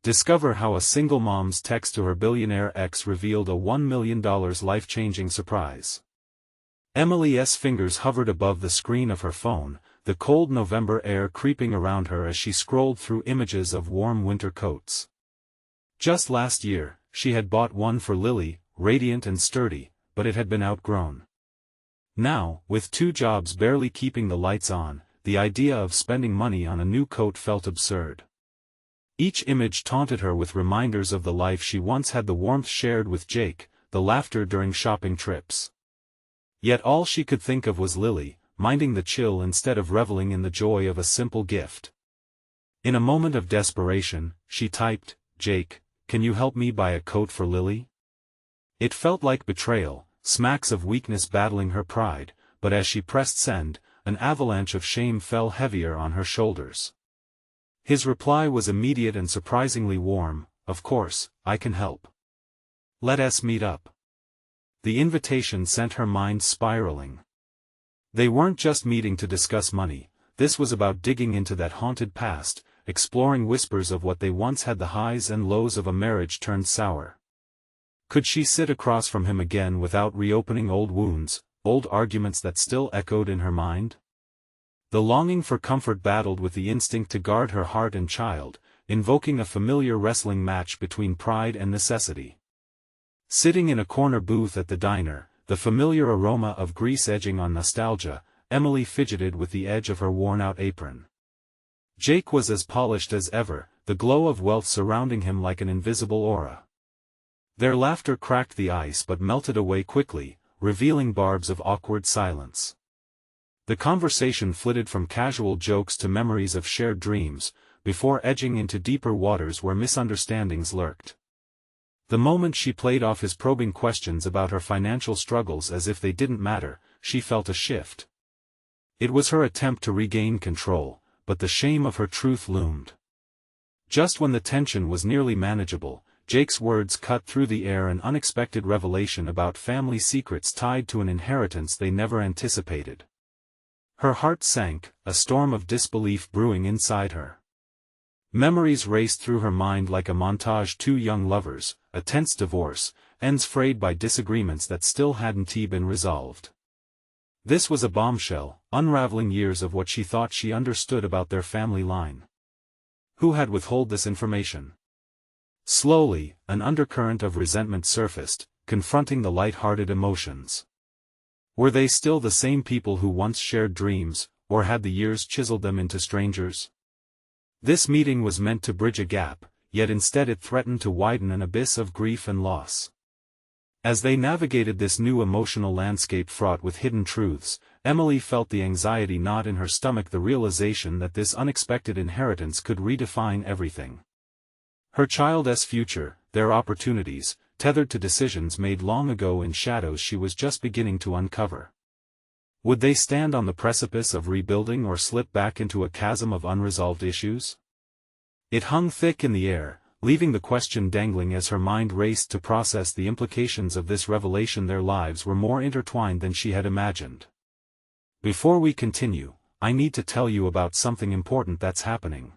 Discover how a single mom's text to her billionaire ex revealed a $1 million life-changing surprise. Emily's fingers hovered above the screen of her phone, the cold November air creeping around her as she scrolled through images of warm winter coats. Just last year, she had bought one for Lily, radiant and sturdy, but it had been outgrown. Now, with 2 jobs barely keeping the lights on, the idea of spending money on a new coat felt absurd. Each image taunted her with reminders of the life she once had, the warmth shared with Jake, the laughter during shopping trips. Yet all she could think of was Lily, minding the chill instead of reveling in the joy of a simple gift. In a moment of desperation, she typed, "Jake, can you help me buy a coat for Lily?" It felt like betrayal, smacks of weakness battling her pride, but as she pressed send, an avalanche of shame fell heavier on her shoulders. His reply was immediate and surprisingly warm, "Of course, I can help. Let us meet up." The invitation sent her mind spiraling. They weren't just meeting to discuss money, this was about digging into that haunted past, exploring whispers of what they once had, the highs and lows of a marriage turned sour. Could she sit across from him again without reopening old wounds, old arguments that still echoed in her mind? The longing for comfort battled with the instinct to guard her heart and child, invoking a familiar wrestling match between pride and necessity. Sitting in a corner booth at the diner, the familiar aroma of grease edging on nostalgia, Emily fidgeted with the edge of her worn-out apron. Jake was as polished as ever, the glow of wealth surrounding him like an invisible aura. Their laughter cracked the ice but melted away quickly, revealing barbs of awkward silence. The conversation flitted from casual jokes to memories of shared dreams, before edging into deeper waters where misunderstandings lurked. The moment she played off his probing questions about her financial struggles as if they didn't matter, she felt a shift. It was her attempt to regain control, but the shame of her truth loomed. Just when the tension was nearly manageable, Jake's words cut through the air, an unexpected revelation about family secrets tied to an inheritance they never anticipated. Her heart sank, a storm of disbelief brewing inside her. Memories raced through her mind like a montage: 2 young lovers, a tense divorce, ends frayed by disagreements that still hadn't been resolved. This was a bombshell, unraveling years of what she thought she understood about their family line. Who had withheld this information? Slowly, an undercurrent of resentment surfaced, confronting the light-hearted emotions. Were they still the same people who once shared dreams, or had the years chiseled them into strangers? This meeting was meant to bridge a gap, yet instead it threatened to widen an abyss of grief and loss. As they navigated this new emotional landscape fraught with hidden truths, Emily felt the anxiety knot in her stomach, the realization that this unexpected inheritance could redefine everything. Her child's future, their opportunities, tethered to decisions made long ago in shadows she was just beginning to uncover. Would they stand on the precipice of rebuilding or slip back into a chasm of unresolved issues? It hung thick in the air, leaving the question dangling as her mind raced to process the implications of this revelation. Their lives were more intertwined than she had imagined. Before we continue, I need to tell you about something important that's happening.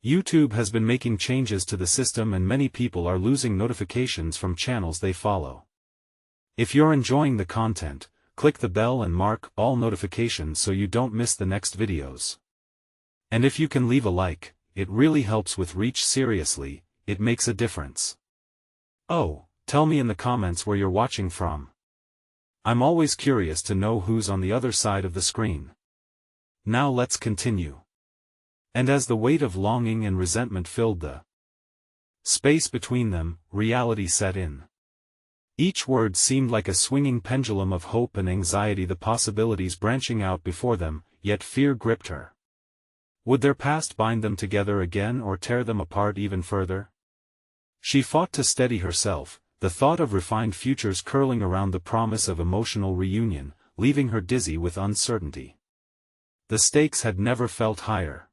YouTube has been making changes to the system and many people are losing notifications from channels they follow. If you're enjoying the content, click the bell and mark all notifications so you don't miss the next videos. And if you can leave a like, it really helps with reach. Seriously, it makes a difference. Oh, tell me in the comments where you're watching from. I'm always curious to know who's on the other side of the screen. Now let's continue. And as the weight of longing and resentment filled the space between them, reality set in. Each word seemed like a swinging pendulum of hope and anxiety, the possibilities branching out before them, yet fear gripped her. Would their past bind them together again or tear them apart even further? She fought to steady herself, the thought of refined futures curling around the promise of emotional reunion, leaving her dizzy with uncertainty. The stakes had never felt higher.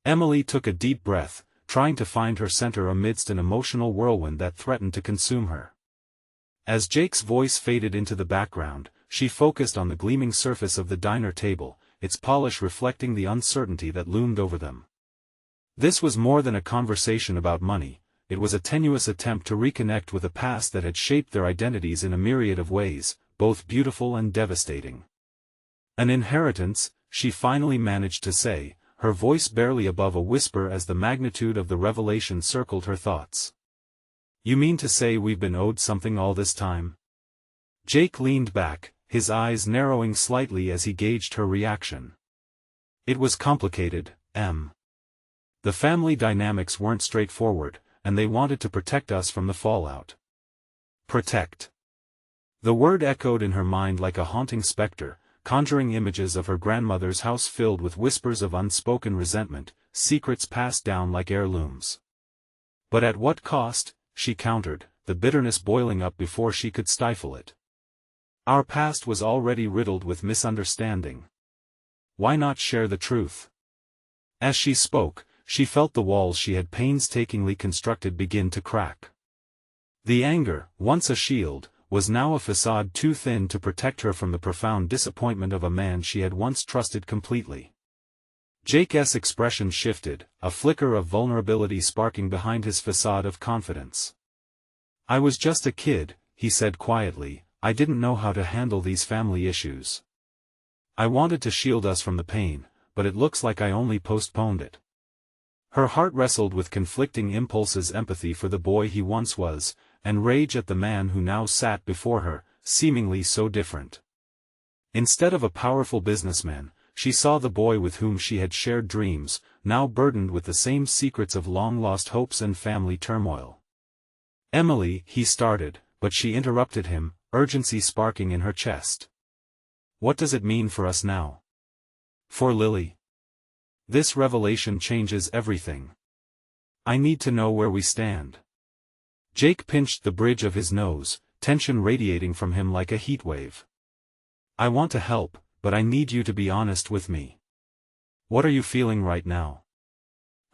Emily took a deep breath, trying to find her center amidst an emotional whirlwind that threatened to consume her. As Jake's voice faded into the background, she focused on the gleaming surface of the diner table, its polish reflecting the uncertainty that loomed over them. This was more than a conversation about money, it was a tenuous attempt to reconnect with a past that had shaped their identities in a myriad of ways, both beautiful and devastating. An inheritance, she finally managed to say, her voice barely above a whisper as the magnitude of the revelation circled her thoughts. You mean to say we've been owed something all this time? Jake leaned back, his eyes narrowing slightly as he gauged her reaction. It was complicated, Em. The family dynamics weren't straightforward, and they wanted to protect us from the fallout. Protect. The word echoed in her mind like a haunting specter, conjuring images of her grandmother's house filled with whispers of unspoken resentment, secrets passed down like heirlooms. But at what cost, she countered, the bitterness boiling up before she could stifle it. Our past was already riddled with misunderstanding. Why not share the truth? As she spoke, she felt the walls she had painstakingly constructed begin to crack. The anger, once a shield, was now a facade too thin to protect her from the profound disappointment of a man she had once trusted completely. Jake's expression shifted, a flicker of vulnerability sparking behind his facade of confidence. I was just a kid, he said quietly, I didn't know how to handle these family issues. I wanted to shield us from the pain, but it looks like I only postponed it. Her heart wrestled with conflicting impulses: empathy for the boy he once was, and rage at the man who now sat before her, seemingly so different. Instead of a powerful businessman, she saw the boy with whom she had shared dreams, now burdened with the same secrets of long-lost hopes and family turmoil. Emily, he started, but she interrupted him, urgency sparking in her chest. What does it mean for us now? For Lily? This revelation changes everything. I need to know where we stand. Jake pinched the bridge of his nose, tension radiating from him like a heatwave. I want to help, but I need you to be honest with me. What are you feeling right now?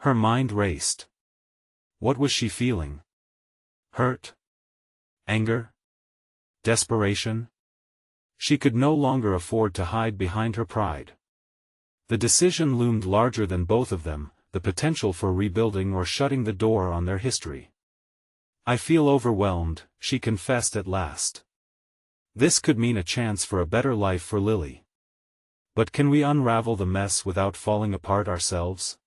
Her mind raced. What was she feeling? Hurt? Anger? Desperation? She could no longer afford to hide behind her pride. The decision loomed larger than both of them, the potential for rebuilding or shutting the door on their history. I feel overwhelmed, she confessed at last. This could mean a chance for a better life for Lily. But can we unravel the mess without falling apart ourselves?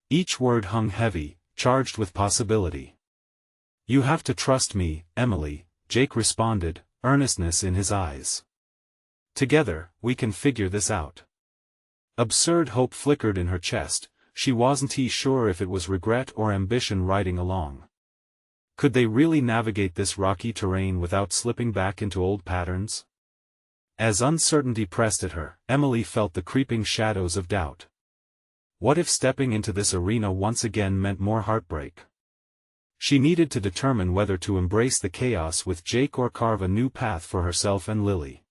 Each word hung heavy, charged with possibility. You have to trust me, Emily, Jake responded, earnestness in his eyes. Together, we can figure this out. Absurd hope flickered in her chest, she wasn't sure if it was regret or ambition riding along. Could they really navigate this rocky terrain without slipping back into old patterns? As uncertainty pressed at her, Emily felt the creeping shadows of doubt. What if stepping into this arena once again meant more heartbreak? She needed to determine whether to embrace the chaos with Jake or carve a new path for herself and Lily.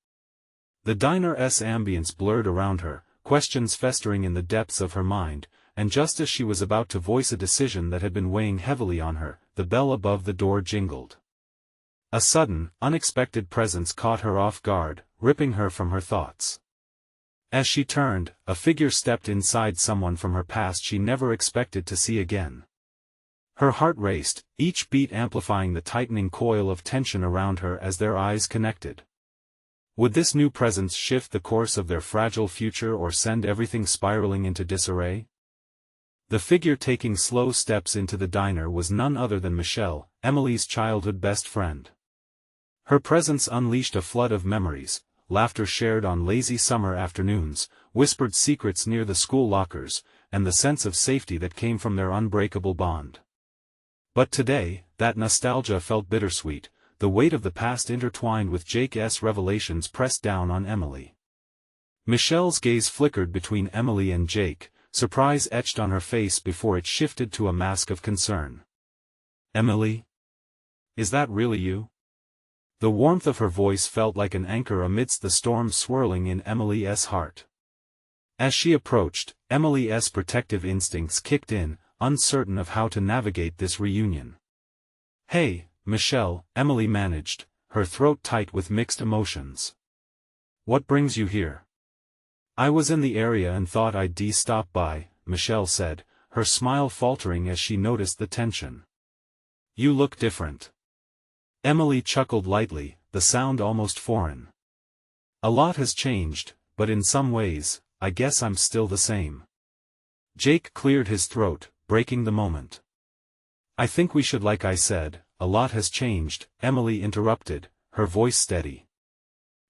The diner's ambience blurred around her, questions festering in the depths of her mind, and just as she was about to voice a decision that had been weighing heavily on her, the bell above the door jingled. A sudden, unexpected presence caught her off guard, ripping her from her thoughts. As she turned, a figure stepped inside, someone from her past she never expected to see again. Her heart raced, each beat amplifying the tightening coil of tension around her as their eyes connected. Would this new presence shift the course of their fragile future or send everything spiraling into disarray? The figure taking slow steps into the diner was none other than Michelle, Emily's childhood best friend. Her presence unleashed a flood of memories, laughter shared on lazy summer afternoons, whispered secrets near the school lockers, and the sense of safety that came from their unbreakable bond. But today, that nostalgia felt bittersweet, the weight of the past intertwined with Jake's revelations pressed down on Emily. Michelle's gaze flickered between Emily and Jake, surprise etched on her face before it shifted to a mask of concern. Emily? Is that really you? The warmth of her voice felt like an anchor amidst the storm swirling in Emily's heart. As she approached, Emily's protective instincts kicked in, uncertain of how to navigate this reunion. Hey, Michelle, Emily managed, her throat tight with mixed emotions. What brings you here? I was in the area and thought I'd stop by, Michelle said, her smile faltering as she noticed the tension. "You look different." Emily chuckled lightly, the sound almost foreign. "A lot has changed, but in some ways, I guess I'm still the same." Jake cleared his throat, breaking the moment. "I think we should, like I said, a lot has changed," Emily interrupted, her voice steady.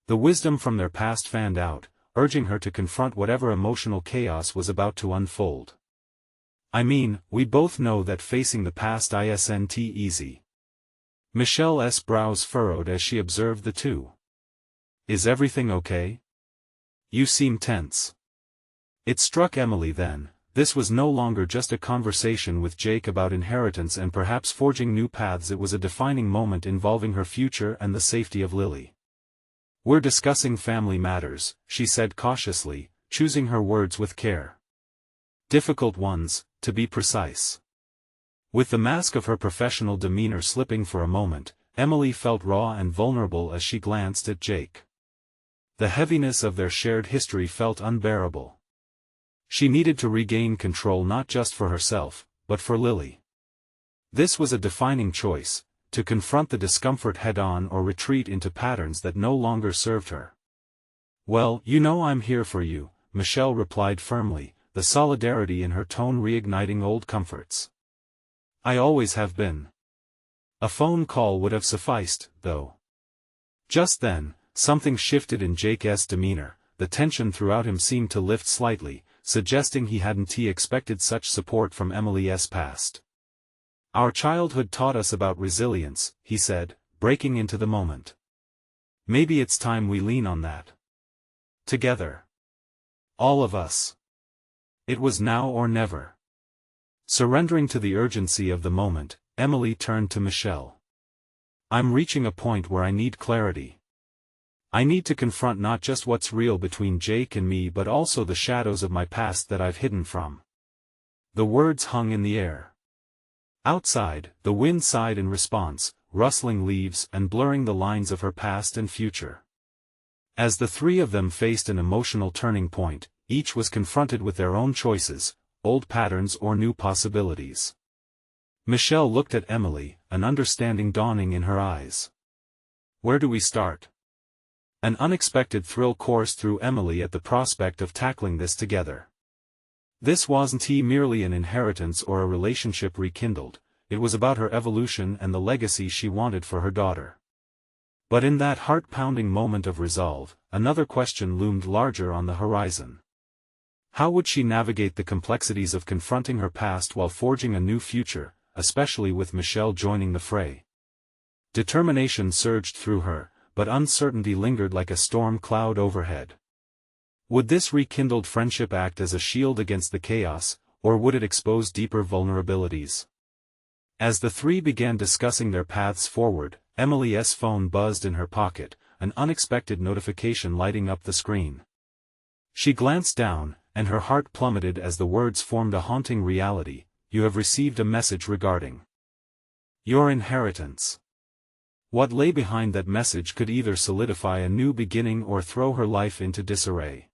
The wisdom from their past fanned out, urging her to confront whatever emotional chaos was about to unfold. "I mean, we both know that facing the past isn't easy." Michelle's brows furrowed as she observed the two. "Is everything okay? You seem tense." It struck Emily then, this was no longer just a conversation with Jake about inheritance and perhaps forging new paths. It was a defining moment involving her future and the safety of Lily. "We're discussing family matters," she said cautiously, choosing her words with care. "Difficult ones, to be precise." With the mask of her professional demeanor slipping for a moment, Emily felt raw and vulnerable as she glanced at Jake. The heaviness of their shared history felt unbearable. She needed to regain control not just for herself, but for Lily. This was a defining choice, to confront the discomfort head-on or retreat into patterns that no longer served her. "Well, you know I'm here for you," Michelle replied firmly, the solidarity in her tone reigniting old comforts. "I always have been." A phone call would have sufficed, though. Just then, something shifted in Jake's demeanor. The tension throughout him seemed to lift slightly, suggesting he hadn't expected such support from Emily's past. "Our childhood taught us about resilience," he said, breaking into the moment. "Maybe it's time we lean on that. Together. All of us." It was now or never. Surrendering to the urgency of the moment, Emily turned to Michelle. "I'm reaching a point where I need clarity. I need to confront not just what's real between Jake and me but also the shadows of my past that I've hidden from." The words hung in the air. Outside, the wind sighed in response, rustling leaves and blurring the lines of her past and future. As the three of them faced an emotional turning point, each was confronted with their own choices, old patterns or new possibilities. Michelle looked at Emily, an understanding dawning in her eyes. "Where do we start?" An unexpected thrill coursed through Emily at the prospect of tackling this together. This wasn't merely an inheritance or a relationship rekindled, it was about her evolution and the legacy she wanted for her daughter. But in that heart-pounding moment of resolve, another question loomed larger on the horizon. How would she navigate the complexities of confronting her past while forging a new future, especially with Michelle joining the fray? Determination surged through her, but uncertainty lingered like a storm cloud overhead. Would this rekindled friendship act as a shield against the chaos, or would it expose deeper vulnerabilities? As the three began discussing their paths forward, Emily's phone buzzed in her pocket, an unexpected notification lighting up the screen. She glanced down, and her heart plummeted as the words formed a haunting reality. "You have received a message regarding your inheritance." What lay behind that message could either solidify a new beginning or throw her life into disarray.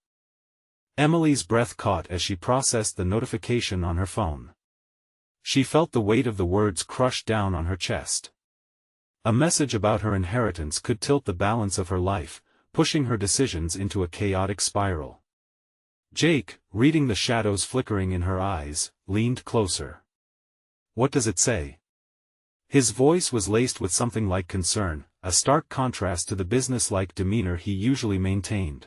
Emily's breath caught as she processed the notification on her phone. She felt the weight of the words crush down on her chest. A message about her inheritance could tilt the balance of her life, pushing her decisions into a chaotic spiral. Jake, reading the shadows flickering in her eyes, leaned closer. "What does it say?" His voice was laced with something like concern, a stark contrast to the businesslike demeanor he usually maintained.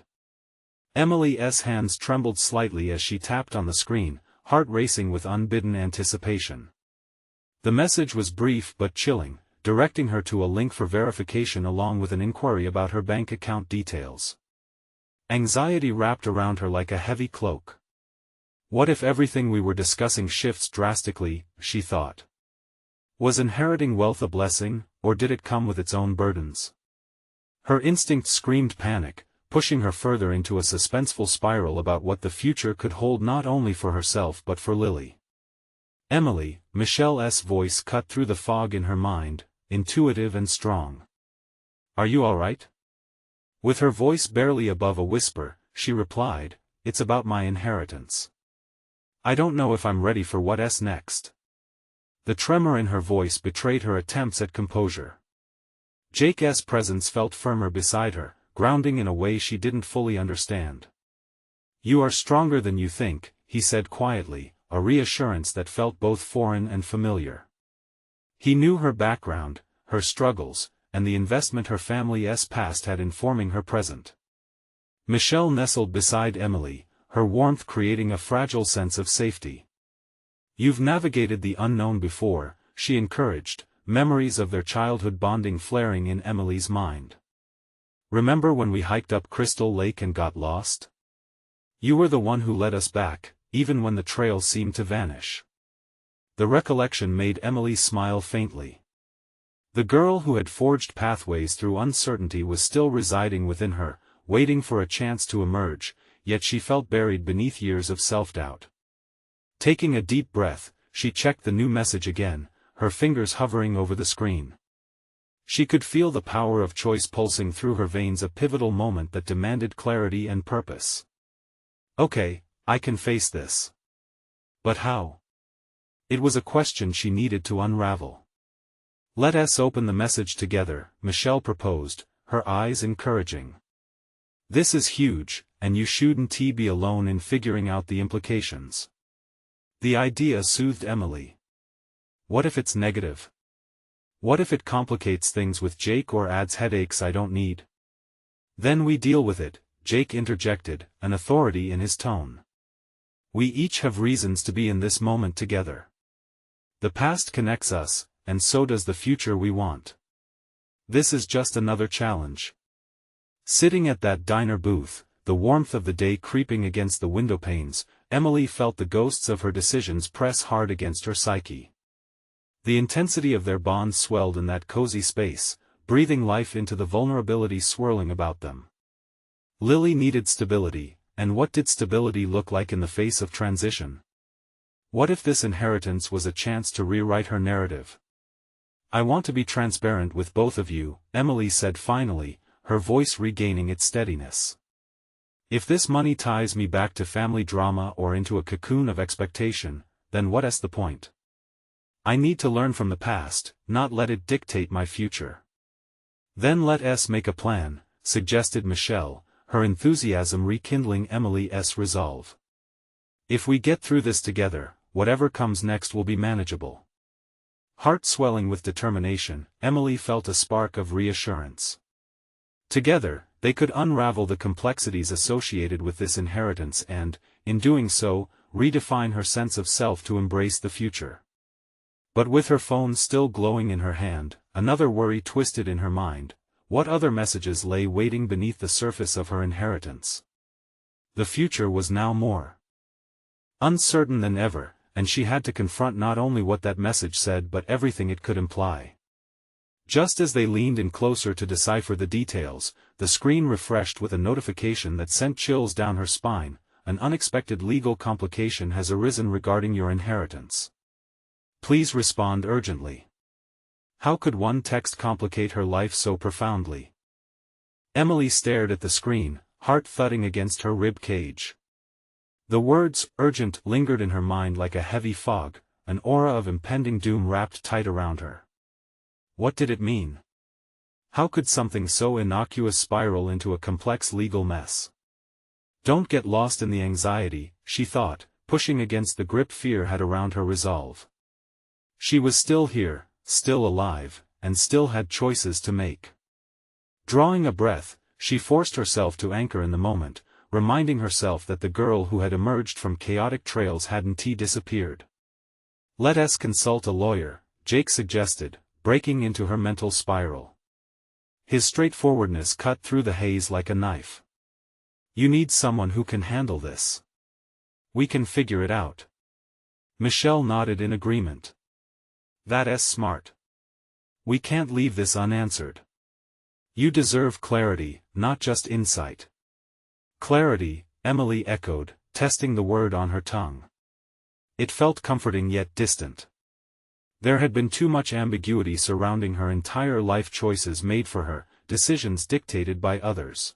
Emily's hands trembled slightly as she tapped on the screen, heart racing with unbidden anticipation. The message was brief but chilling, directing her to a link for verification along with an inquiry about her bank account details. Anxiety wrapped around her like a heavy cloak. What if everything we were discussing shifts drastically, she thought. Was inheriting wealth a blessing, or did it come with its own burdens? Her instinct screamed panic, pushing her further into a suspenseful spiral about what the future could hold not only for herself but for Lily. "Emily," Michelle's voice cut through the fog in her mind, intuitive and strong. "Are you all right?" With her voice barely above a whisper, she replied, "It's about my inheritance. I don't know if I'm ready for what's next. The tremor in her voice betrayed her attempts at composure. Jake's presence felt firmer beside her, grounding in a way she didn't fully understand. You are stronger than you think, he said quietly, a reassurance that felt both foreign and familiar. He knew her background, her struggles, and the investment her family's past had in forming her present. Michelle nestled beside Emily, her warmth creating a fragile sense of safety. You've navigated the unknown before, she encouraged, memories of their childhood bonding flaring in Emily's mind. Remember when we hiked up Crystal Lake and got lost? You were the one who led us back, even when the trail seemed to vanish. The recollection made Emily smile faintly. The girl who had forged pathways through uncertainty was still residing within her, waiting for a chance to emerge, yet she felt buried beneath years of self-doubt. Taking a deep breath, she checked the new message again, her fingers hovering over the screen. She could feel the power of choice pulsing through her veins, a pivotal moment that demanded clarity and purpose. Okay, I can face this. But how? It was a question she needed to unravel. Let us open the message together, Michelle proposed, her eyes encouraging. This is huge, and you shouldn't be alone in figuring out the implications. The idea soothed Emily. What if it's negative? What if it complicates things with Jake or adds headaches I don't need? Then we deal with it, Jake interjected, an authority in his tone. We each have reasons to be in this moment together. The past connects us, and so does the future we want. This is just another challenge. Sitting at that diner booth, the warmth of the day creeping against the window panes, Emily felt the ghosts of her decisions press hard against her psyche. The intensity of their bond swelled in that cozy space, breathing life into the vulnerability swirling about them. Lily needed stability, and what did stability look like in the face of transition? What if this inheritance was a chance to rewrite her narrative? I want to be transparent with both of you, Emily said finally, her voice regaining its steadiness. If this money ties me back to family drama or into a cocoon of expectation, then what's the point? I need to learn from the past, not let it dictate my future. Then let us make a plan, suggested Michelle, her enthusiasm rekindling Emily's resolve. If we get through this together, whatever comes next will be manageable. Heart swelling with determination, Emily felt a spark of reassurance. Together, they could unravel the complexities associated with this inheritance and, in doing so, redefine her sense of self to embrace the future. But with her phone still glowing in her hand, another worry twisted in her mind. What other messages lay waiting beneath the surface of her inheritance? The future was now more uncertain than ever, and she had to confront not only what that message said but everything it could imply. Just as they leaned in closer to decipher the details, the screen refreshed with a notification that sent chills down her spine. An unexpected legal complication has arisen regarding your inheritance. Please respond urgently. How could one text complicate her life so profoundly? Emily stared at the screen, heart thudding against her rib cage. The words, urgent, lingered in her mind like a heavy fog, an aura of impending doom wrapped tight around her. What did it mean? How could something so innocuous spiral into a complex legal mess? Don't get lost in the anxiety, she thought, pushing against the grip fear had around her resolve. She was still here, still alive, and still had choices to make. Drawing a breath, she forced herself to anchor in the moment, reminding herself that the girl who had emerged from chaotic trails hadn't disappeared. Let us consult a lawyer, Jake suggested, breaking into her mental spiral. His straightforwardness cut through the haze like a knife. You need someone who can handle this. We can figure it out. Michelle nodded in agreement. That's smart. We can't leave this unanswered. You deserve clarity, not just insight. Clarity, Emily echoed, testing the word on her tongue. It felt comforting yet distant. There had been too much ambiguity surrounding her entire life, choices made for her, decisions dictated by others.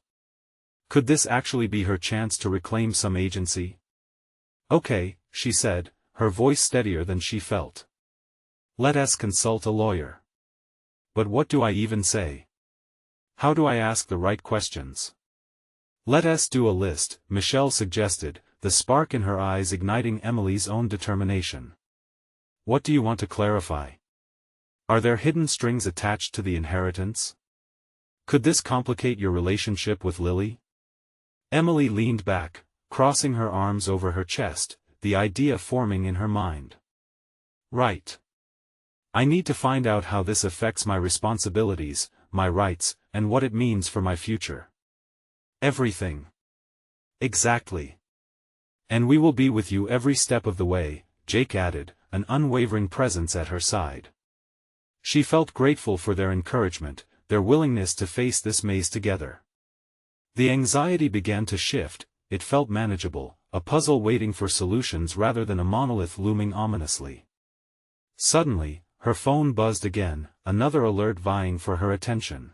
Could this actually be her chance to reclaim some agency? Okay, she said, her voice steadier than she felt. Let us consult a lawyer. But what do I even say? How do I ask the right questions? Let us do a list, Michelle suggested, the spark in her eyes igniting Emily's own determination. What do you want to clarify? Are there hidden strings attached to the inheritance? Could this complicate your relationship with Lily? Emily leaned back, crossing her arms over her chest, the idea forming in her mind. Right. I need to find out how this affects my responsibilities, my rights, and what it means for my future. Everything. Exactly. And we will be with you every step of the way, Jake added, an unwavering presence at her side. She felt grateful for their encouragement, their willingness to face this maze together. The anxiety began to shift, it felt manageable, a puzzle waiting for solutions rather than a monolith looming ominously. Suddenly, her phone buzzed again, another alert vying for her attention.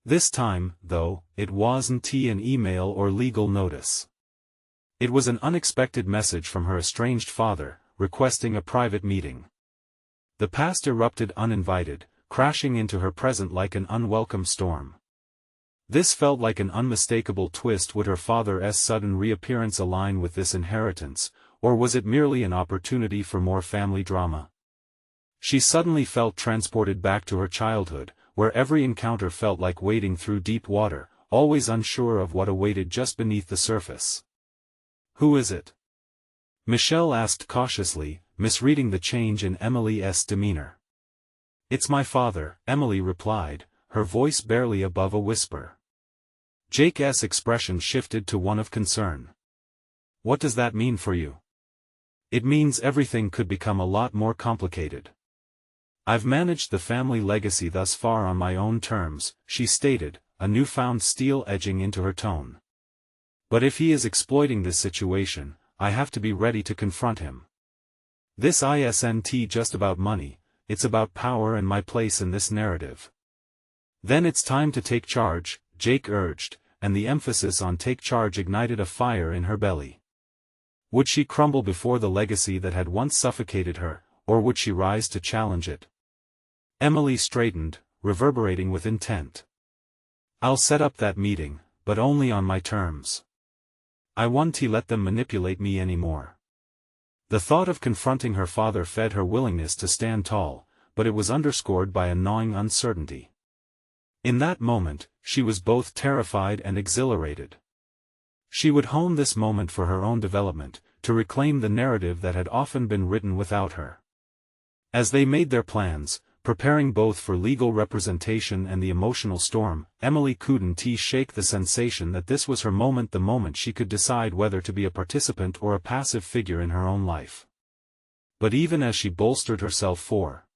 This time, though, it wasn't an email or legal notice. It was an unexpected message from her estranged father, requesting a private meeting. The past erupted uninvited, crashing into her present like an unwelcome storm. This felt like an unmistakable twist. Would her father's sudden reappearance align with this inheritance, or was it merely an opportunity for more family drama? She suddenly felt transported back to her childhood, where every encounter felt like wading through deep water, always unsure of what awaited just beneath the surface. Who is it? Michelle asked cautiously, misreading the change in Emily's demeanor. It's my father, Emily replied, her voice barely above a whisper. Jake's expression shifted to one of concern. What does that mean for you? It means everything could become a lot more complicated. I've managed the family legacy thus far on my own terms, she stated, a newfound steel edging into her tone. But if he is exploiting this situation, I have to be ready to confront him. This isn't just about money, it's about power and my place in this narrative. Then it's time to take charge, Jake urged, and the emphasis on take charge ignited a fire in her belly. Would she crumble before the legacy that had once suffocated her, or would she rise to challenge it? Emily straightened, reverberating with intent. I'll set up that meeting, but only on my terms. I won't let them manipulate me anymore. The thought of confronting her father fed her willingness to stand tall, but it was underscored by a gnawing uncertainty. In that moment, she was both terrified and exhilarated. She would hone this moment for her own development, to reclaim the narrative that had often been written without her. As they made their plans, preparing both for legal representation and the emotional storm, Emily couldn't shake the sensation that this was her moment, the moment she could decide whether to be a participant or a passive figure in her own life. But even as she bolstered herself for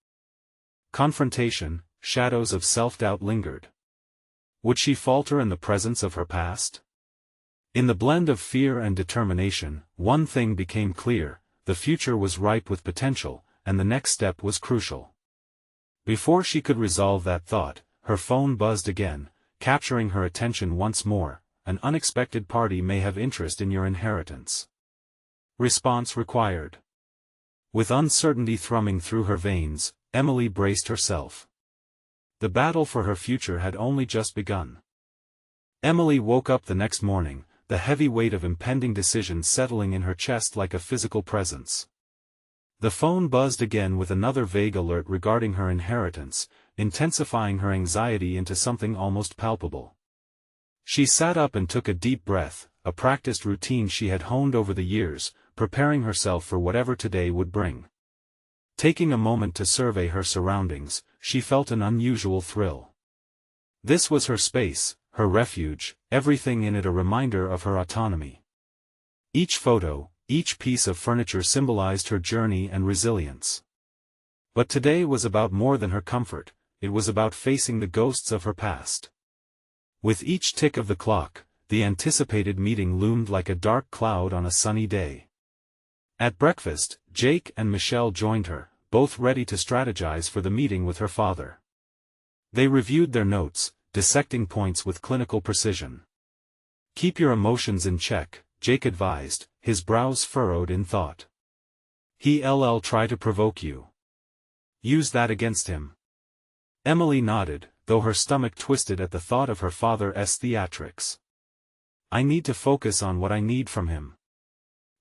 confrontation, shadows of self-doubt lingered. Would she falter in the presence of her past? In the blend of fear and determination, one thing became clear: the future was ripe with potential, and the next step was crucial. Before she could resolve that thought, her phone buzzed again, capturing her attention once more. An unexpected party may have interest in your inheritance. Response required. With uncertainty thrumming through her veins, Emily braced herself. The battle for her future had only just begun. Emily woke up the next morning, the heavy weight of impending decisions settling in her chest like a physical presence. The phone buzzed again with another vague alert regarding her inheritance, intensifying her anxiety into something almost palpable. She sat up and took a deep breath, a practiced routine she had honed over the years, preparing herself for whatever today would bring. Taking a moment to survey her surroundings, she felt an unusual thrill. This was her space, her refuge, everything in it a reminder of her autonomy. Each photo, each piece of furniture symbolized her journey and resilience. But today was about more than her comfort, it was about facing the ghosts of her past. With each tick of the clock, the anticipated meeting loomed like a dark cloud on a sunny day. At breakfast, Jake and Michelle joined her, both ready to strategize for the meeting with her father. They reviewed their notes, dissecting points with clinical precision. Keep your emotions in check, Jake advised, his brows furrowed in thought. He'll try to provoke you. Use that against him. Emily nodded, though her stomach twisted at the thought of her father's theatrics. I need to focus on what I need from him.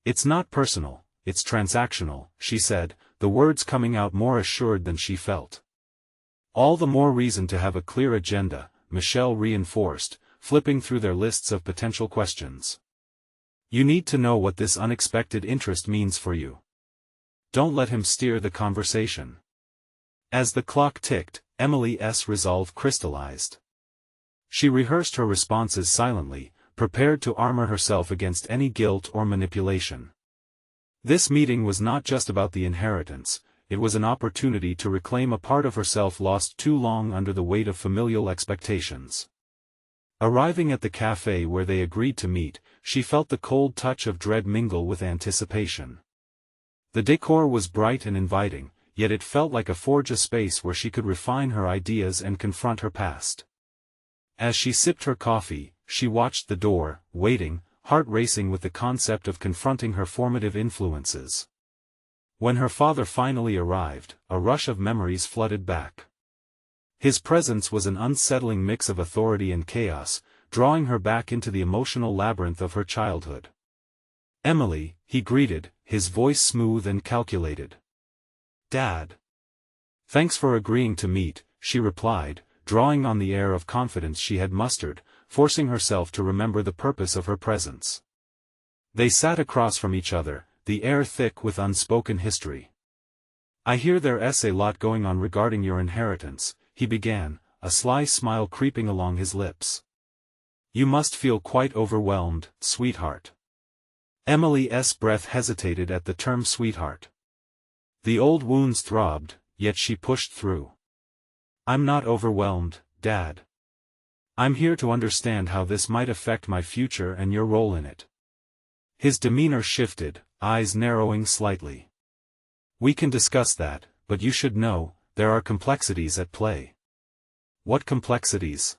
It's not personal, it's transactional, she said, the words coming out more assured than she felt. All the more reason to have a clear agenda, Michelle reinforced, flipping through their lists of potential questions. You need to know what this unexpected interest means for you. Don't let him steer the conversation. As the clock ticked, Emily's resolve crystallized. She rehearsed her responses silently, prepared to armor herself against any guilt or manipulation. This meeting was not just about the inheritance, it was an opportunity to reclaim a part of herself lost too long under the weight of familial expectations. Arriving at the cafe where they agreed to meet, she felt the cold touch of dread mingle with anticipation. The decor was bright and inviting, yet it felt like a space where she could refine her ideas and confront her past. As she sipped her coffee, she watched the door, waiting, heart racing with the concept of confronting her formative influences. When her father finally arrived, a rush of memories flooded back. His presence was an unsettling mix of authority and chaos, drawing her back into the emotional labyrinth of her childhood. Emily, he greeted, his voice smooth and calculated. Dad. Thanks for agreeing to meet, she replied, drawing on the air of confidence she had mustered, forcing herself to remember the purpose of her presence. They sat across from each other, the air thick with unspoken history. I hear there's a lot going on regarding your inheritance, he began, a sly smile creeping along his lips. You must feel quite overwhelmed, sweetheart. Emily's breath hesitated at the term sweetheart. The old wounds throbbed, yet she pushed through. I'm not overwhelmed, Dad. I'm here to understand how this might affect my future and your role in it. His demeanor shifted, eyes narrowing slightly. We can discuss that, but you should know, there are complexities at play. What complexities?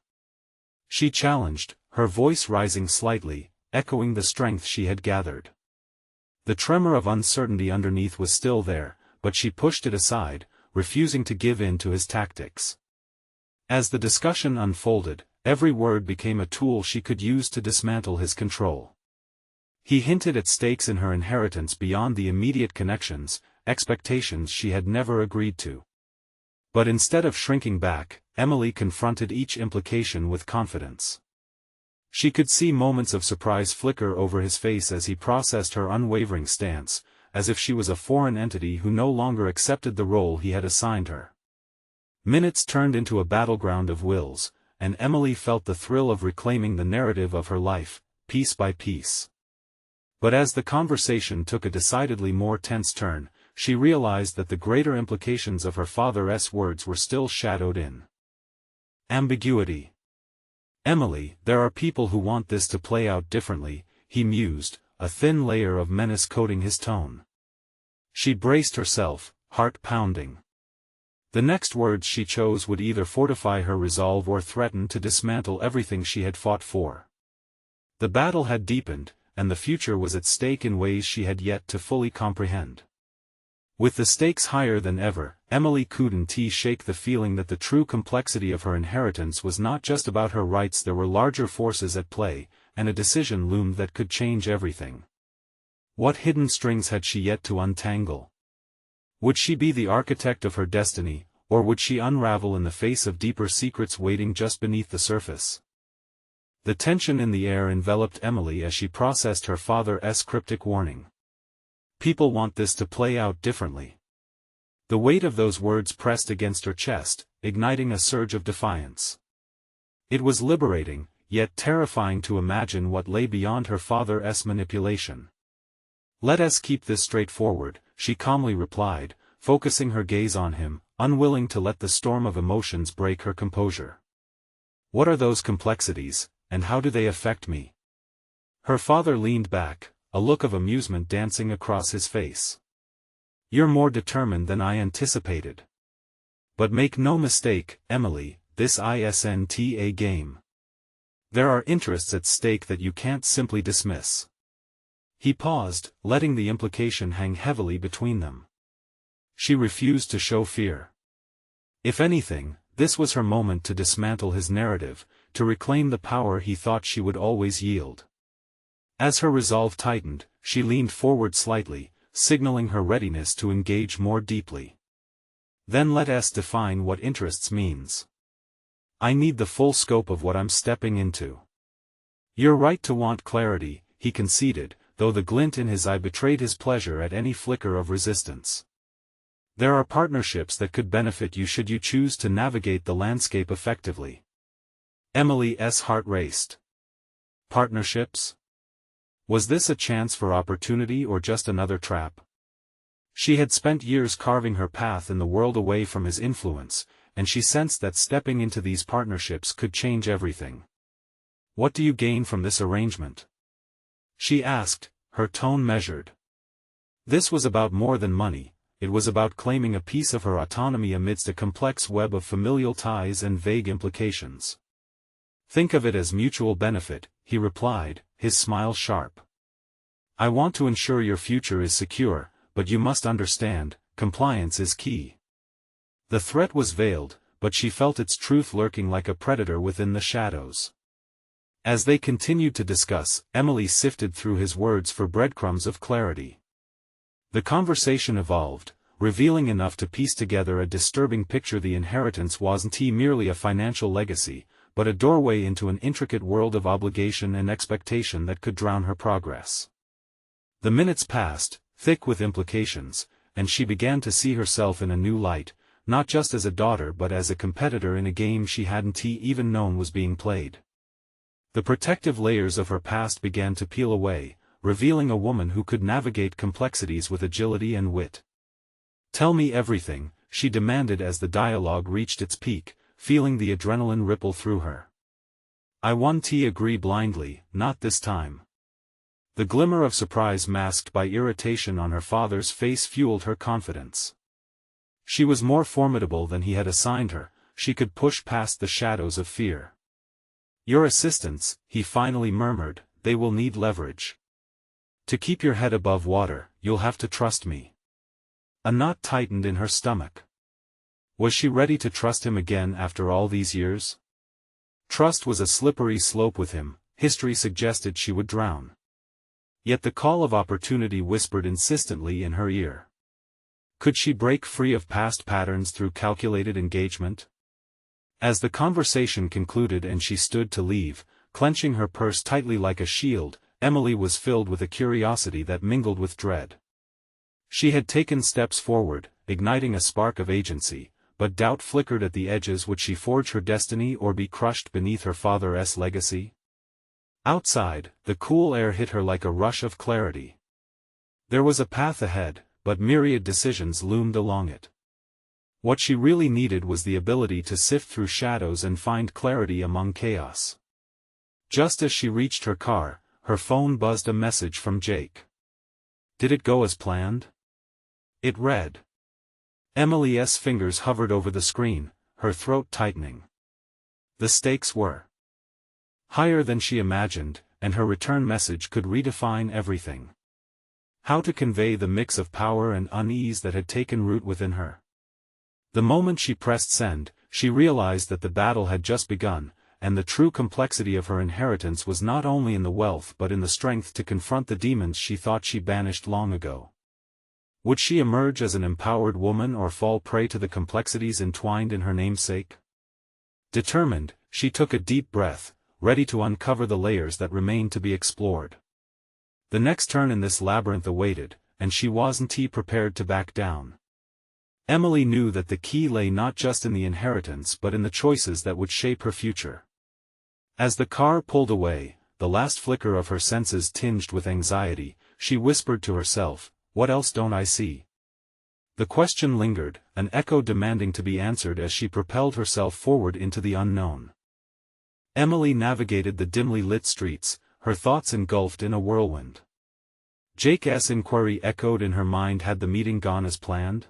She challenged, her voice rising slightly, echoing the strength she had gathered. The tremor of uncertainty underneath was still there, but she pushed it aside, refusing to give in to his tactics. As the discussion unfolded, every word became a tool she could use to dismantle his control. He hinted at stakes in her inheritance beyond the immediate connections, expectations she had never agreed to. But instead of shrinking back, Emily confronted each implication with confidence. She could see moments of surprise flicker over his face as he processed her unwavering stance, as if she was a foreign entity who no longer accepted the role he had assigned her. Minutes turned into a battleground of wills, and Emily felt the thrill of reclaiming the narrative of her life, piece by piece. But as the conversation took a decidedly more tense turn, she realized that the greater implications of her father's words were still shadowed in ambiguity. Emily, there are people who want this to play out differently, he mused, a thin layer of menace coating his tone. She braced herself, heart pounding. The next words she chose would either fortify her resolve or threaten to dismantle everything she had fought for. The battle had deepened, and the future was at stake in ways she had yet to fully comprehend. With the stakes higher than ever, Emily couldn't shake the feeling that the true complexity of her inheritance was not just about her rights. There were larger forces at play, and a decision loomed that could change everything. What hidden strings had she yet to untangle? Would she be the architect of her destiny, or would she unravel in the face of deeper secrets waiting just beneath the surface? The tension in the air enveloped Emily as she processed her father's cryptic warning. People want this to play out differently. The weight of those words pressed against her chest, igniting a surge of defiance. It was liberating, yet terrifying to imagine what lay beyond her father's manipulation. Let us keep this straightforward, she calmly replied, focusing her gaze on him, unwilling to let the storm of emotions break her composure. What are those complexities, and how do they affect me? Her father leaned back, a look of amusement dancing across his face. You're more determined than I anticipated. But make no mistake, Emily, this isn't a game. There are interests at stake that you can't simply dismiss. He paused, letting the implication hang heavily between them. She refused to show fear. If anything, this was her moment to dismantle his narrative, to reclaim the power he thought she would always yield. As her resolve tightened, she leaned forward slightly, signaling her readiness to engage more deeply. Then let us define what interests means. I need the full scope of what I'm stepping into. You're right to want clarity, he conceded, though the glint in his eye betrayed his pleasure at any flicker of resistance. There are partnerships that could benefit you should you choose to navigate the landscape effectively. Emily's heart raced. Partnerships? Was this a chance for opportunity or just another trap? She had spent years carving her path in the world away from his influence, and she sensed that stepping into these partnerships could change everything. What do you gain from this arrangement? She asked, her tone measured. This was about more than money, it was about claiming a piece of her autonomy amidst a complex web of familial ties and vague implications. Think of it as mutual benefit, he replied, his smile sharp. I want to ensure your future is secure, but you must understand, compliance is key. The threat was veiled, but she felt its truth lurking like a predator within the shadows. As they continued to discuss, Emily sifted through his words for breadcrumbs of clarity. The conversation evolved, revealing enough to piece together a disturbing picture. The inheritance wasn't merely a financial legacy, but a doorway into an intricate world of obligation and expectation that could drown her progress. The minutes passed, thick with implications, and she began to see herself in a new light, not just as a daughter but as a competitor in a game she hadn't even known was being played. The protective layers of her past began to peel away, revealing a woman who could navigate complexities with agility and wit. Tell me everything, she demanded as the dialogue reached its peak, feeling the adrenaline ripple through her. I won't agree blindly, not this time. The glimmer of surprise masked by irritation on her father's face fueled her confidence. She was more formidable than he had assigned her, she could push past the shadows of fear. Your assistants, he finally murmured, they will need leverage. To keep your head above water, you'll have to trust me. A knot tightened in her stomach. Was she ready to trust him again after all these years? Trust was a slippery slope with him, history suggested she would drown. Yet the call of opportunity whispered insistently in her ear. Could she break free of past patterns through calculated engagement? As the conversation concluded and she stood to leave, clenching her purse tightly like a shield, Emily was filled with a curiosity that mingled with dread. She had taken steps forward, igniting a spark of agency, but doubt flickered at the edges. Would she forge her destiny or be crushed beneath her father's legacy? Outside, the cool air hit her like a rush of clarity. There was a path ahead, but myriad decisions loomed along it. What she really needed was the ability to sift through shadows and find clarity among chaos. Just as she reached her car, her phone buzzed a message from Jake. Did it go as planned? It read. Emily's fingers hovered over the screen, her throat tightening. The stakes were higher than she imagined, and her return message could redefine everything. How to convey the mix of power and unease that had taken root within her. The moment she pressed send, she realized that the battle had just begun, and the true complexity of her inheritance was not only in the wealth but in the strength to confront the demons she thought she banished long ago. Would she emerge as an empowered woman or fall prey to the complexities entwined in her namesake? Determined, she took a deep breath, ready to uncover the layers that remained to be explored. The next turn in this labyrinth awaited, and she wasn't prepared to back down. Emily knew that the key lay not just in the inheritance but in the choices that would shape her future. As the car pulled away, the last flicker of her senses tinged with anxiety, she whispered to herself, "What else don't I see?" The question lingered, an echo demanding to be answered as she propelled herself forward into the unknown. Emily navigated the dimly lit streets, her thoughts engulfed in a whirlwind. Jake's inquiry echoed in her mind. Had the meeting gone as planned?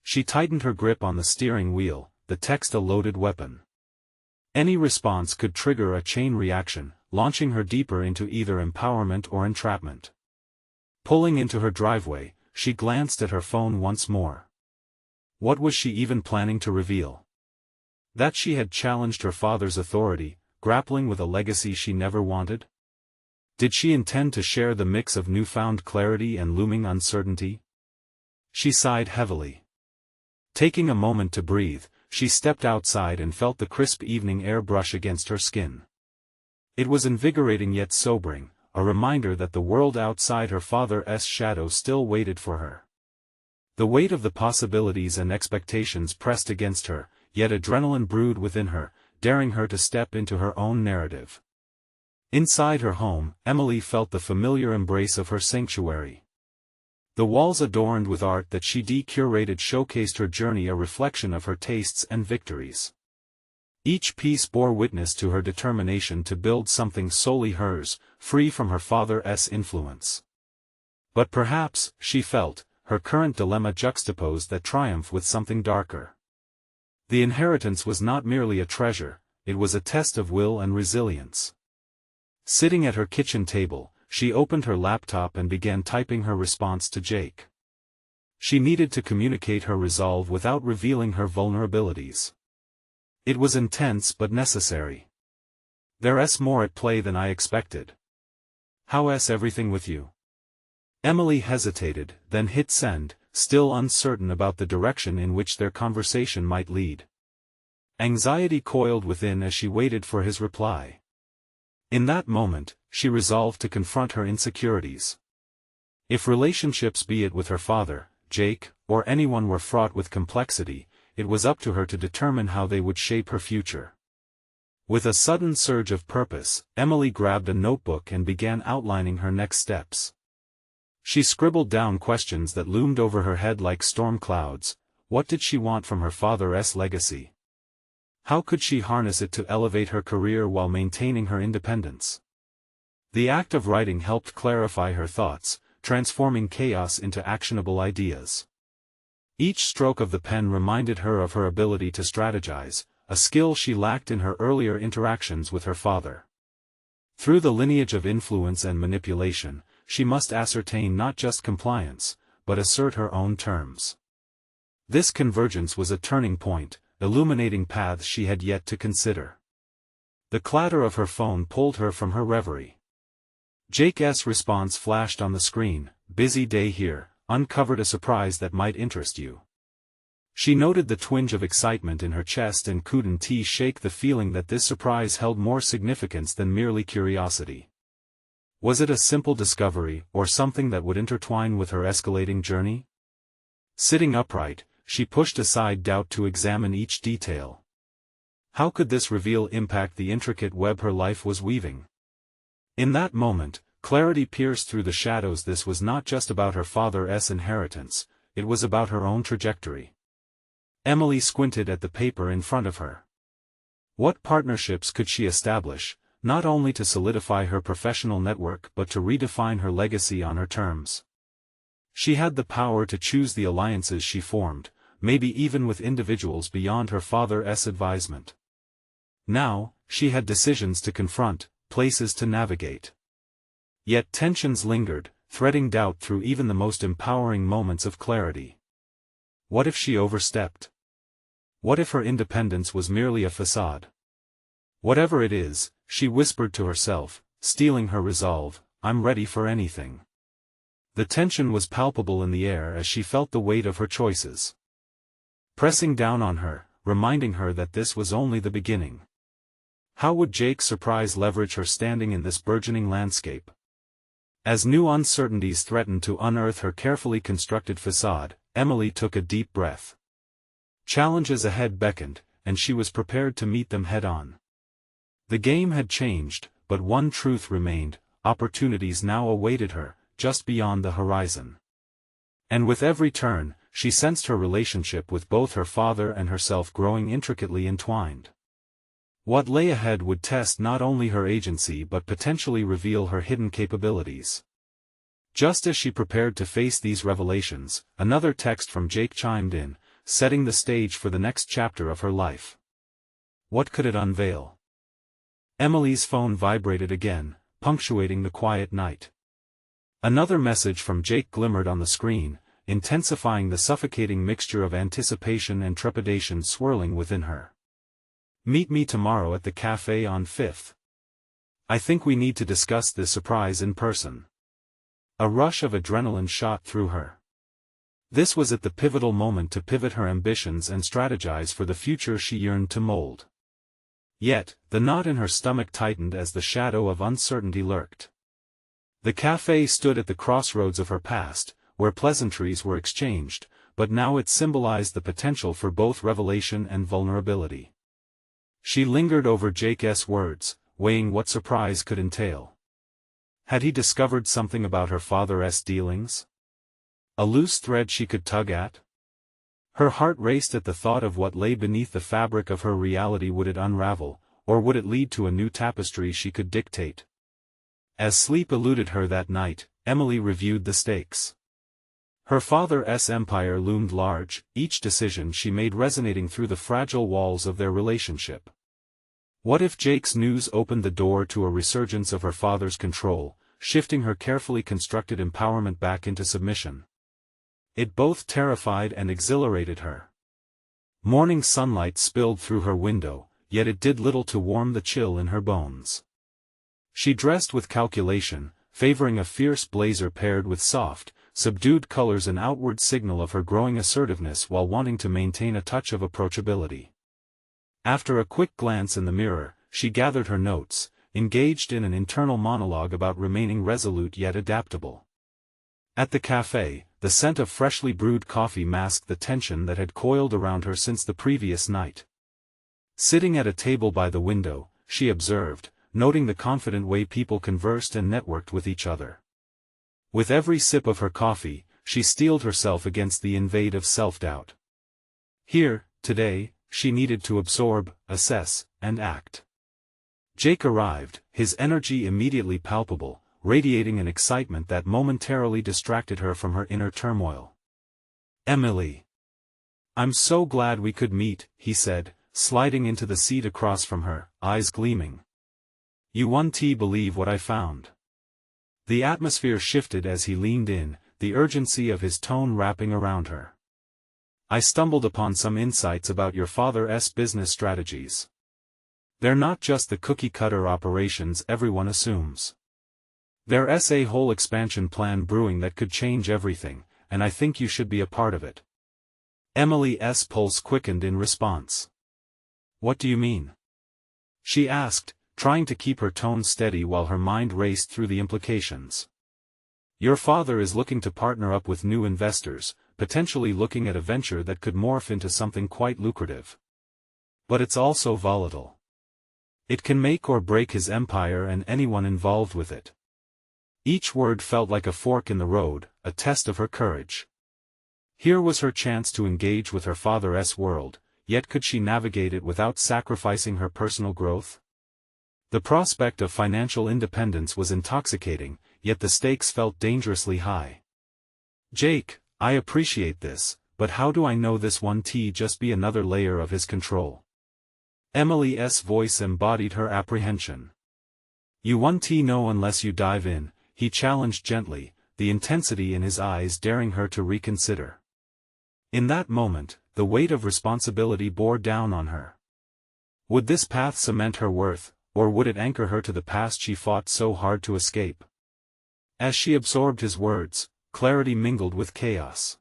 She tightened her grip on the steering wheel, the text a loaded weapon. Any response could trigger a chain reaction, launching her deeper into either empowerment or entrapment. Pulling into her driveway, she glanced at her phone once more. What was she even planning to reveal? That she had challenged her father's authority, grappling with a legacy she never wanted? Did she intend to share the mix of newfound clarity and looming uncertainty? She sighed heavily. Taking a moment to breathe, she stepped outside and felt the crisp evening air brush against her skin. It was invigorating yet sobering, a reminder that the world outside her father's shadow still waited for her. The weight of the possibilities and expectations pressed against her, yet adrenaline brewed within her, daring her to step into her own narrative. Inside her home, Emily felt the familiar embrace of her sanctuary. The walls adorned with art that she curated showcased her journey, a reflection of her tastes and victories. Each piece bore witness to her determination to build something solely hers, free from her father's influence. But perhaps, she felt, her current dilemma juxtaposed that triumph with something darker. The inheritance was not merely a treasure, it was a test of will and resilience. Sitting at her kitchen table, she opened her laptop and began typing her response to Jake. She needed to communicate her resolve without revealing her vulnerabilities. It was intense but necessary. There's more at play than I expected. How's everything with you? Emily hesitated, then hit send, still uncertain about the direction in which their conversation might lead. Anxiety coiled within as she waited for his reply. In that moment, she resolved to confront her insecurities. If relationships, be it with her father, Jake, or anyone, were fraught with complexity, it was up to her to determine how they would shape her future. With a sudden surge of purpose, Emily grabbed a notebook and began outlining her next steps. She scribbled down questions that loomed over her head like storm clouds. What did she want from her father's legacy? How could she harness it to elevate her career while maintaining her independence? The act of writing helped clarify her thoughts, transforming chaos into actionable ideas. Each stroke of the pen reminded her of her ability to strategize, a skill she lacked in her earlier interactions with her father. Through the lineage of influence and manipulation, she must ascertain not just compliance, but assert her own terms. This convergence was a turning point, illuminating paths she had yet to consider. The clatter of her phone pulled her from her reverie. Jake's response flashed on the screen. Busy day here, uncovered a surprise that might interest you. She noted the twinge of excitement in her chest and couldn't shake the feeling that this surprise held more significance than merely curiosity. Was it a simple discovery, or something that would intertwine with her escalating journey? Sitting upright, she pushed aside doubt to examine each detail. How could this reveal impact the intricate web her life was weaving? In that moment, clarity pierced through the shadows. This was not just about her father's inheritance, it was about her own trajectory. Emily squinted at the paper in front of her. What partnerships could she establish, not only to solidify her professional network but to redefine her legacy on her terms? She had the power to choose the alliances she formed, maybe even with individuals beyond her father's advisement. Now, she had decisions to confront, places to navigate. Yet tensions lingered, threading doubt through even the most empowering moments of clarity. What if she overstepped? What if her independence was merely a facade? Whatever it is, she whispered to herself, steeling her resolve, I'm ready for anything. The tension was palpable in the air as she felt the weight of her choices pressing down on her, reminding her that this was only the beginning. How would Jake's surprise leverage her standing in this burgeoning landscape? As new uncertainties threatened to unearth her carefully constructed facade, Emily took a deep breath. Challenges ahead beckoned, and she was prepared to meet them head-on. The game had changed, but one truth remained: opportunities now awaited her, just beyond the horizon. And with every turn, she sensed her relationship with both her father and herself growing intricately entwined. What lay ahead would test not only her agency but potentially reveal her hidden capabilities. Just as she prepared to face these revelations, another text from Jake chimed in, setting the stage for the next chapter of her life. What could it unveil? Emily's phone vibrated again, punctuating the quiet night. Another message from Jake glimmered on the screen, intensifying the suffocating mixture of anticipation and trepidation swirling within her. Meet me tomorrow at the cafe on 5th. I think we need to discuss this surprise in person. A rush of adrenaline shot through her. This was at the pivotal moment to pivot her ambitions and strategize for the future she yearned to mold. Yet, the knot in her stomach tightened as the shadow of uncertainty lurked. The cafe stood at the crossroads of her past, where pleasantries were exchanged, but now it symbolized the potential for both revelation and vulnerability. She lingered over Jake's words, weighing what surprise could entail. Had he discovered something about her father's dealings? A loose thread she could tug at? Her heart raced at the thought of what lay beneath the fabric of her reality. Would it unravel, or would it lead to a new tapestry she could dictate? As sleep eluded her that night, Emily reviewed the stakes. Her father's empire loomed large, each decision she made resonating through the fragile walls of their relationship. What if Jake's news opened the door to a resurgence of her father's control, shifting her carefully constructed empowerment back into submission? It both terrified and exhilarated her. Morning sunlight spilled through her window, yet it did little to warm the chill in her bones. She dressed with calculation, favoring a fierce blazer paired with soft, subdued colors, an outward signal of her growing assertiveness while wanting to maintain a touch of approachability. After a quick glance in the mirror, she gathered her notes, engaged in an internal monologue about remaining resolute yet adaptable. At the cafe, the scent of freshly brewed coffee masked the tension that had coiled around her since the previous night. Sitting at a table by the window, she observed, noting the confident way people conversed and networked with each other. With every sip of her coffee, she steeled herself against the invade of self-doubt. Here, today, she needed to absorb, assess, and act. Jake arrived, his energy immediately palpable, radiating an excitement that momentarily distracted her from her inner turmoil. "Emily. I'm so glad we could meet," he said, sliding into the seat across from her, eyes gleaming. "You won't believe what I found." The atmosphere shifted as he leaned in, the urgency of his tone wrapping around her. "I stumbled upon some insights about your father's business strategies. They're not just the cookie-cutter operations everyone assumes. There's a whole expansion plan brewing that could change everything, and I think you should be a part of it." Emily's pulse quickened in response. "What do you mean?" she asked, trying to keep her tone steady while her mind raced through the implications. "Your father is looking to partner up with new investors, potentially looking at a venture that could morph into something quite lucrative. But it's also volatile. It can make or break his empire and anyone involved with it." Each word felt like a fork in the road, a test of her courage. Here was her chance to engage with her father's world, yet could she navigate it without sacrificing her personal growth? The prospect of financial independence was intoxicating, yet the stakes felt dangerously high. "Jake, I appreciate this, but how do I know this won't just be another layer of his control?" Emily's voice embodied her apprehension. "You won't know unless you dive in," he challenged gently, the intensity in his eyes daring her to reconsider. In that moment, the weight of responsibility bore down on her. Would this path cement her worth, or would it anchor her to the past she fought so hard to escape? As she absorbed his words, clarity mingled with chaos.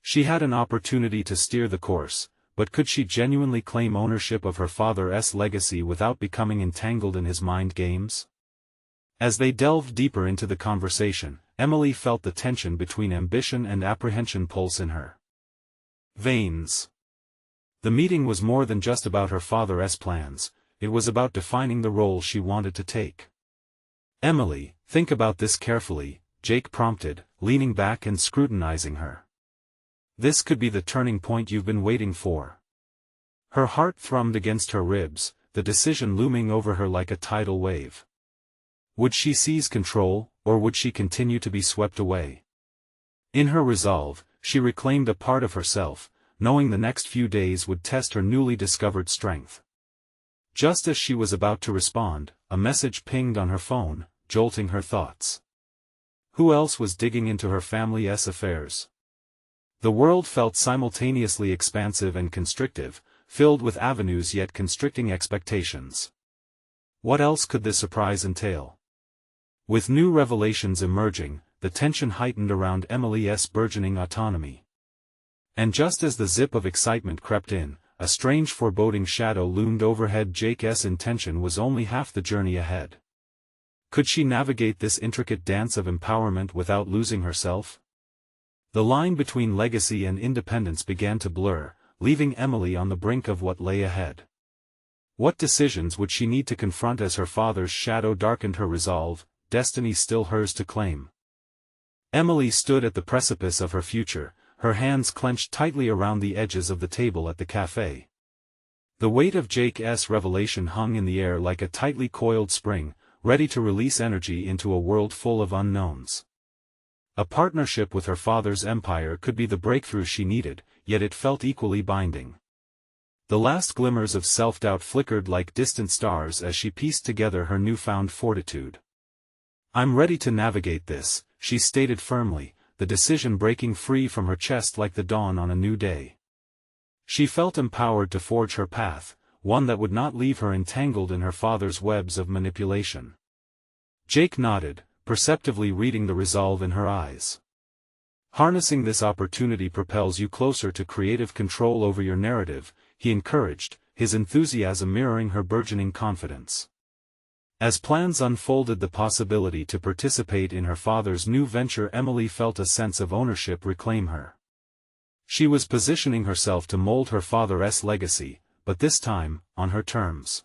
She had an opportunity to steer the course, but could she genuinely claim ownership of her father's legacy without becoming entangled in his mind games? As they delved deeper into the conversation, Emily felt the tension between ambition and apprehension pulse in her veins. The meeting was more than just about her father's plans, it was about defining the role she wanted to take. "Emily, think about this carefully," Jake prompted, leaning back and scrutinizing her. "This could be the turning point you've been waiting for." Her heart thrummed against her ribs, the decision looming over her like a tidal wave. Would she seize control, or would she continue to be swept away? In her resolve, she reclaimed a part of herself, knowing the next few days would test her newly discovered strength. Just as she was about to respond, a message pinged on her phone, jolting her thoughts. Who else was digging into her family's affairs? The world felt simultaneously expansive and constrictive, filled with avenues yet constricting expectations. What else could this surprise entail? With new revelations emerging, the tension heightened around Emily's burgeoning autonomy. And just as the zip of excitement crept in, a strange foreboding shadow loomed overhead. Jake's intention was only half the journey ahead. Could she navigate this intricate dance of empowerment without losing herself? The line between legacy and independence began to blur, leaving Emily on the brink of what lay ahead. What decisions would she need to confront as her father's shadow darkened her resolve, destiny still hers to claim? Emily stood at the precipice of her future, her hands clenched tightly around the edges of the table at the cafe. The weight of Jake's revelation hung in the air like a tightly coiled spring, ready to release energy into a world full of unknowns. A partnership with her father's empire could be the breakthrough she needed, yet it felt equally binding. The last glimmers of self-doubt flickered like distant stars as she pieced together her newfound fortitude. "I'm ready to navigate this," she stated firmly, the decision breaking free from her chest like the dawn on a new day. She felt empowered to forge her path, one that would not leave her entangled in her father's webs of manipulation. Jake nodded, perceptively reading the resolve in her eyes. "Harnessing this opportunity propels you closer to creative control over your narrative," he encouraged, his enthusiasm mirroring her burgeoning confidence. As plans unfolded the possibility to participate in her father's new venture, Emily felt a sense of ownership reclaim her. She was positioning herself to mold her father's legacy, but this time, on her terms.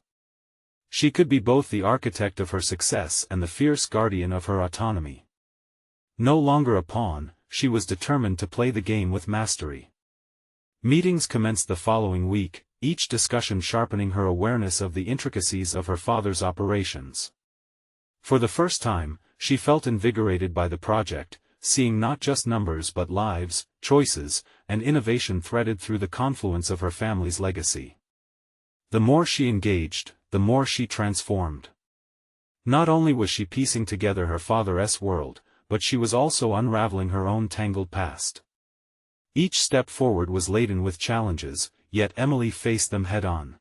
She could be both the architect of her success and the fierce guardian of her autonomy. No longer a pawn, she was determined to play the game with mastery. Meetings commenced the following week, each discussion sharpening her awareness of the intricacies of her father's operations. For the first time, she felt invigorated by the project, seeing not just numbers but lives, choices, and innovation threaded through the confluence of her family's legacy. The more she engaged, the more she transformed. Not only was she piecing together her father's world, but she was also unraveling her own tangled past. Each step forward was laden with challenges, yet Emily faced them head-on.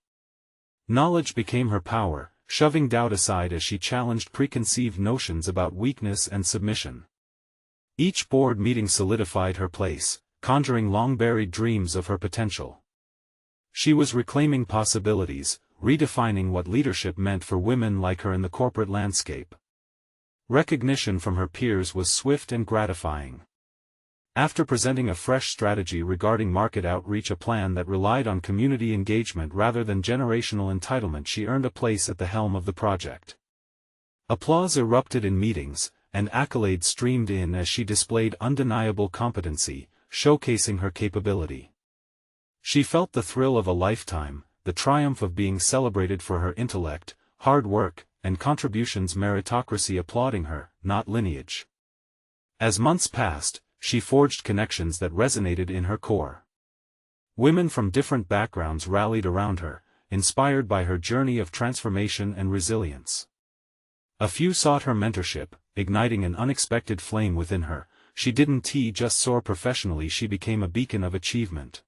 Knowledge became her power, shoving doubt aside as she challenged preconceived notions about weakness and submission. Each board meeting solidified her place, conjuring long-buried dreams of her potential. She was reclaiming possibilities, redefining what leadership meant for women like her in the corporate landscape. Recognition from her peers was swift and gratifying. After presenting a fresh strategy regarding market outreach, a plan that relied on community engagement rather than generational entitlement, she earned a place at the helm of the project. Applause erupted in meetings, and accolades streamed in as she displayed undeniable competency, showcasing her capability. She felt the thrill of a lifetime, the triumph of being celebrated for her intellect, hard work, and contributions, meritocracy applauding her, not lineage. As months passed, she forged connections that resonated in her core. Women from different backgrounds rallied around her, inspired by her journey of transformation and resilience. A few sought her mentorship, igniting an unexpected flame within her. She didn't just soar professionally, she became a beacon of achievement.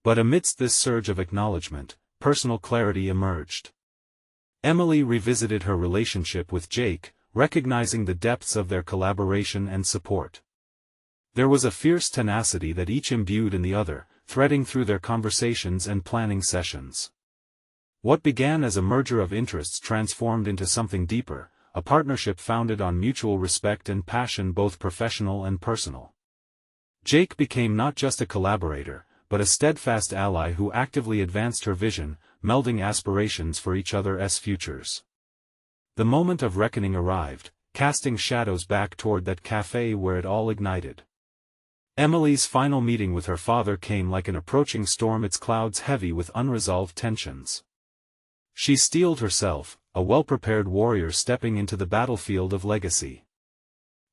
But amidst this surge of acknowledgement, personal clarity emerged. Emily revisited her relationship with Jake, recognizing the depths of their collaboration and support. There was a fierce tenacity that each imbued in the other, threading through their conversations and planning sessions. What began as a merger of interests transformed into something deeper, a partnership founded on mutual respect and passion, both professional and personal. Jake became not just a collaborator, but a steadfast ally who actively advanced her vision, melding aspirations for each other's futures. The moment of reckoning arrived, casting shadows back toward that cafe where it all ignited. Emily's final meeting with her father came like an approaching storm, its clouds heavy with unresolved tensions. She steeled herself, a well-prepared warrior stepping into the battlefield of legacy.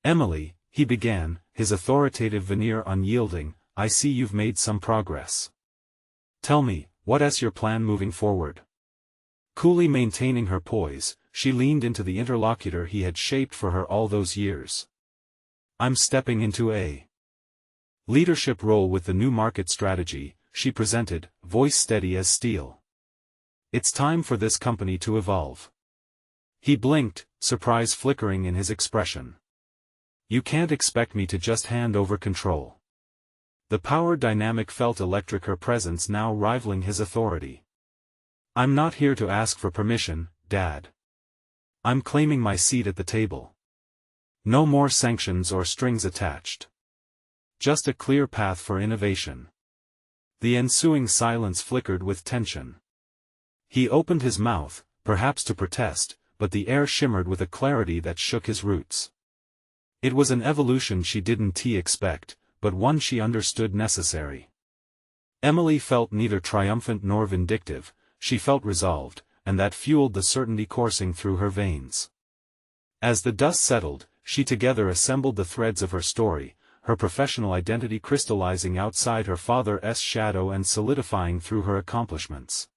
"Emily," he began, his authoritative veneer unyielding, "I see you've made some progress. Tell me, what's your plan moving forward?" Coolly maintaining her poise, she leaned into the interlocutor he had shaped for her all those years. I'm stepping into a leadership role with the new market strategy, she presented, voice steady as steel. It's time for this company to evolve. He blinked, surprise flickering in his expression. You can't expect me to just hand over control. The power dynamic felt electric, her presence now rivaling his authority. I'm not here to ask for permission, Dad. I'm claiming my seat at the table. No more sanctions or strings attached. Just a clear path for innovation. The ensuing silence flickered with tension. He opened his mouth, perhaps to protest, but the air shimmered with a clarity that shook his roots. It was an evolution she didn't expect, but one she understood necessary. Emily felt neither triumphant nor vindictive, she felt resolved, and that fueled the certainty coursing through her veins. As the dust settled, she together assembled the threads of her story, her professional identity crystallizing outside her father's shadow and solidifying through her accomplishments.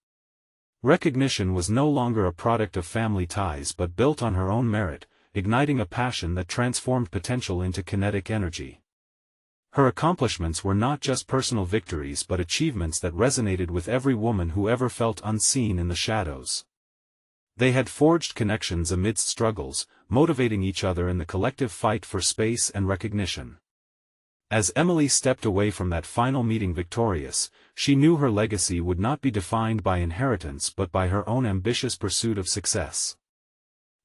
Recognition was no longer a product of family ties but built on her own merit, igniting a passion that transformed potential into kinetic energy. Her accomplishments were not just personal victories but achievements that resonated with every woman who ever felt unseen in the shadows. They had forged connections amidst struggles, motivating each other in the collective fight for space and recognition. As Emily stepped away from that final meeting victorious, she knew her legacy would not be defined by inheritance but by her own ambitious pursuit of success.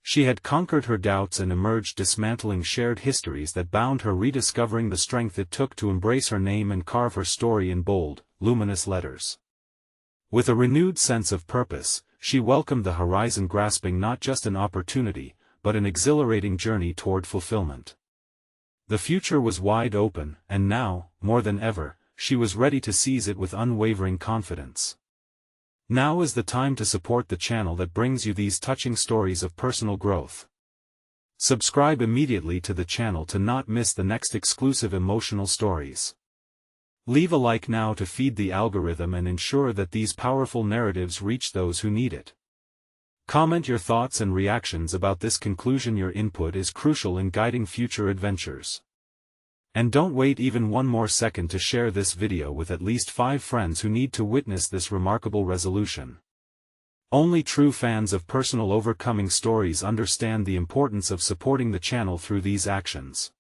She had conquered her doubts and emerged dismantling shared histories that bound her, rediscovering the strength it took to embrace her name and carve her story in bold, luminous letters. With a renewed sense of purpose, she welcomed the horizon, grasping not just an opportunity, but an exhilarating journey toward fulfillment. The future was wide open, and now, more than ever, she was ready to seize it with unwavering confidence. Now is the time to support the channel that brings you these touching stories of personal growth. Subscribe immediately to the channel to not miss the next exclusive emotional stories. Leave a like now to feed the algorithm and ensure that these powerful narratives reach those who need it. Comment your thoughts and reactions about this conclusion. Your input is crucial in guiding future adventures. And don't wait even one more second to share this video with at least 5 friends who need to witness this remarkable resolution. Only true fans of personal overcoming stories understand the importance of supporting the channel through these actions.